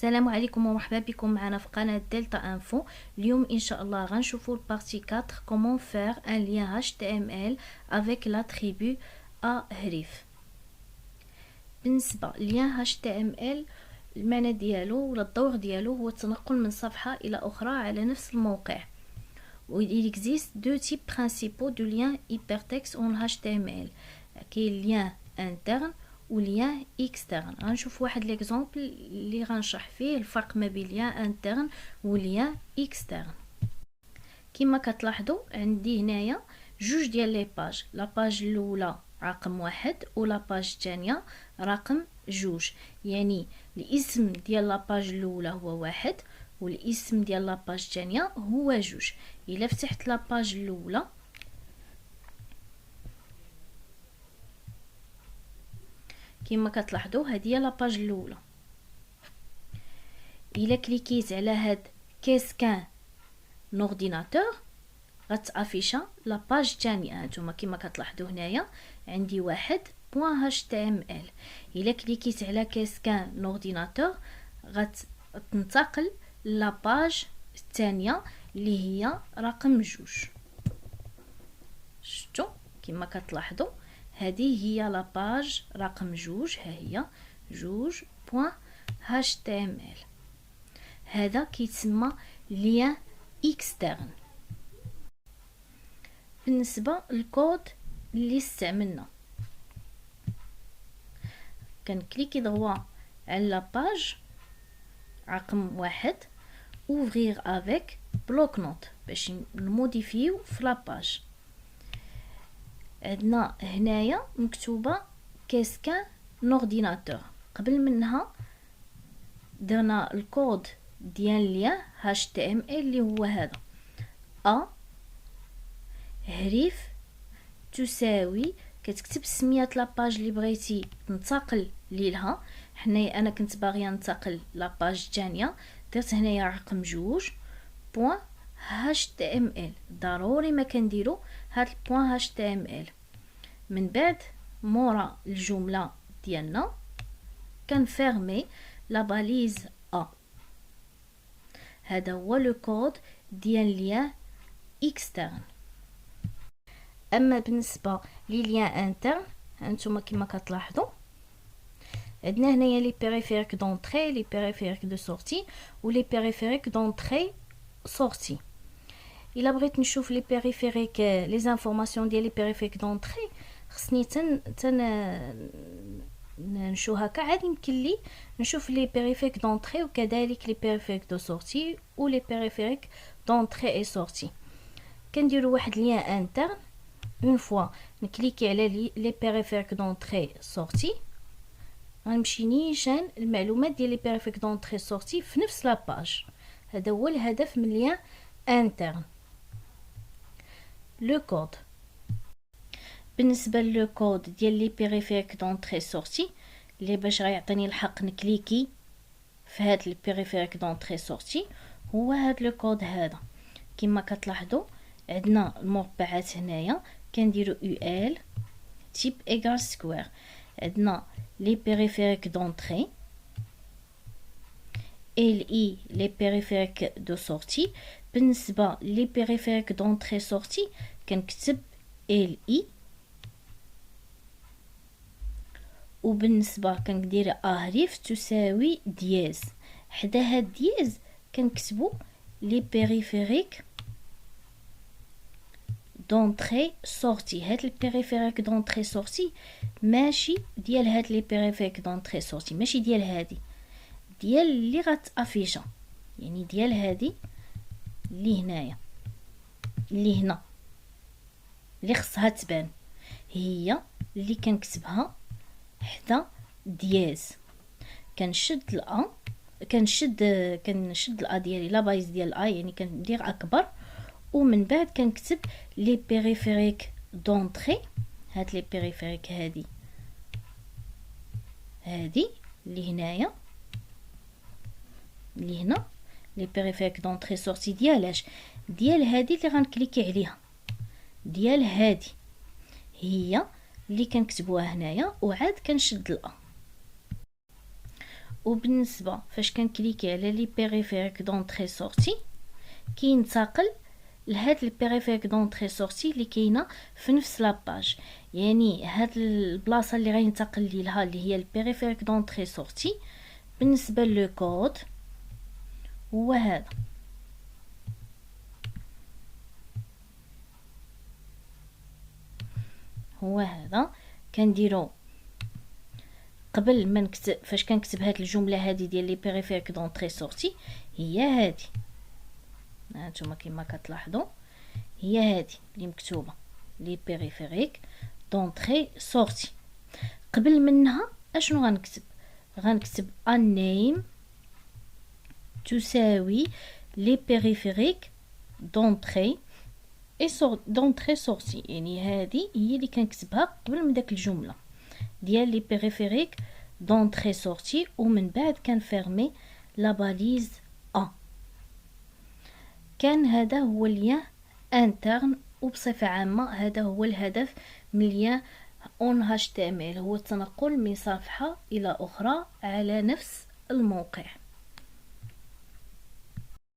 السلام عليكم ومرحبا بكم معنا في قناة دلتا انفو. اليوم ان شاء الله غنشوفوا البارتي 4 comment faire un lien HTML avec l'attribut ahref. بالنسبه للين HTML المعنى ديالو ولا الدور ديالو هو التنقل من صفحه الى اخرى على نفس الموقع. Il existe deux types principaux de liens hypertextes en HTML. كاين lien interne وليان اكسترن. غنشوف واحد ليكزامبل اللي غنشرح فيه الفرق ما بين ليان انترن وليان اكسترن. كما كتلاحظوا عندي هنايا جوج ديال لي باج، لا باج الاولى رقم 1 ولا باج الثانيه رقم 2. يعني الاسم ديال لا باج الاولى هو 1 والاسم ديال لا باج الثانيه هو 2. الا فتحت لا باج الاولى كما كتلاحظوا هذه هي لاباج الاولى. الا كليكيت على هاد كيسكان نورديناتور غتافيشا لاباج الثانيه. هانتوما كما كتلاحظوا هنايا عندي واحد بوين html. الا كليكيت على كيسكان نورديناتور غتنتقل لاباج الثانيه اللي هي رقم 2. شفتوا كما كتلاحظوا هذه هي لاباج رقم 2، ها هي 2.html. هذا كيتسمى لين اكسترن. بالنسبه للكود اللي استعملنا كنكليكي ضغوا على لاباج رقم 1 ouvrir avec bloc note باش نموديفيو في لاباج. عندنا هنايا مكتوبه كيسكان نورديناتور، قبل منها درنا الكود ديال ليان HTML اللي هو هذا href تساوي كتكتب سميه لاباج اللي بغيتي تنتقل ليها. حنايا انا كنت باغيه ننتقل لاباج الثانيه، درت هنايا رقم 2 بوين HTML. ضروري ما كنديرو هاد البوين HTML. من بعد مورا الجمله ديالنا كنفيرمي لا باليز هذا هو لو كود ديال ليان اكسترن. اما بالنسبه لليان انترن هانتوما كما كتلاحظوا عندنا هنايا لي بيريفيريك دونطري، لي بيريفيريك دو سورتي ولي بيريفيريك دونطري سورتي. الا بغيت نشوف لي بيريفيريك لي زانفورماسيون ديال لي بيريفيريك دونطري خصني نشوف هكا. عاد يمكن لي نشوف لي بيريفيريك دونطري وكذلك لي بيريفيريك دو سورتي ولي بيريفيريك دونطري اي سورتي. كنديروا واحد ليان انترن اون فوا نكليكي على لي بيريفيريك دونطري سورتي غنمشي نيشان المعلومات ديال لي بيريفيريك دونطري سورتي في نفس لاباج. هذا هو الهدف من ليان انترن. لو كود بالنسبه لو كود ديال لي بيريفيريك دونطري سورتي اللي باش غيعطيني الحق نكليكي في هاد لي بيريفيريك دونطري سورتي هو هاد لو كود هذا. كما كتلاحظوا عندنا المربعات هنايا كنديروا ul تيب ايغال سكوير. عندنا لي بيريفيريك دونطري li لي بيريفيريك دو سورتي. بالنسبه لي بيريفيريك دونطري سورتي كنكتب li، وبالنسبه كندير اهريف تساوي دياز. حدا هاد دياز كنكتبوا لي بيريفيريك دونطري سورتي. هاد البيريفيريك دونطري سورتي ماشي ديال هاد لي بيريفيريك دونطري سورتي، ماشي ديال هادي، ديال اللي غتافيشا، يعني ديال هادي اللي هنايا اللي هنا اللي خصها تبان هي اللي كنكتبها حدا دياز. كنشد كنشد الا ديالي لا بايز ديال يعني كندير اكبر، ومن بعد كنكتب لي بيريفيريك دونطري. هاد لي بيريفيريك هادي اللي هنايا اللي هنا لي بيريفيريك دونطري سورتي ديالاش ديال هادي اللي غنكليكي عليها، ديال هادي هي اللي كنكتبوها هنايا وعاد كنشد وبالنسبه فاش كنكليكي على لي بيريفيريك دونطري سورتي كينتقل لهاد البيريفيريك دونطري سورتي اللي كاينه في نفس لاباج. يعني هاد البلاصه اللي غينتقل ليها اللي هي البيريفيريك دونطري سورتي بالنسبه لو كود هو هذا. كنديرو قبل ما نكتب، فاش كنكتب هاد الجمله هذه ديال لي بيريفيريك دونطري سورتي هي هذه، هانتوما كما كتلاحظوا هي هذه اللي مكتوبه لي بيريفيريك دونطري سورتي. قبل منها اشنو غنكتب ان نيم تساوي لي بيريفيريك دونطري دونطري سورتي. يعني هذه هي اللي كنكتبها قبل من داك الجمله ديال لي بيريفيريك دونطري سورتي، ومن بعد كنفيرمي لا باليز ا. كان هذا هو ليان انترن، وبصفه عامه هذا هو الهدف من ليان اون HTML، هو التنقل من صفحه الى اخرى على نفس الموقع.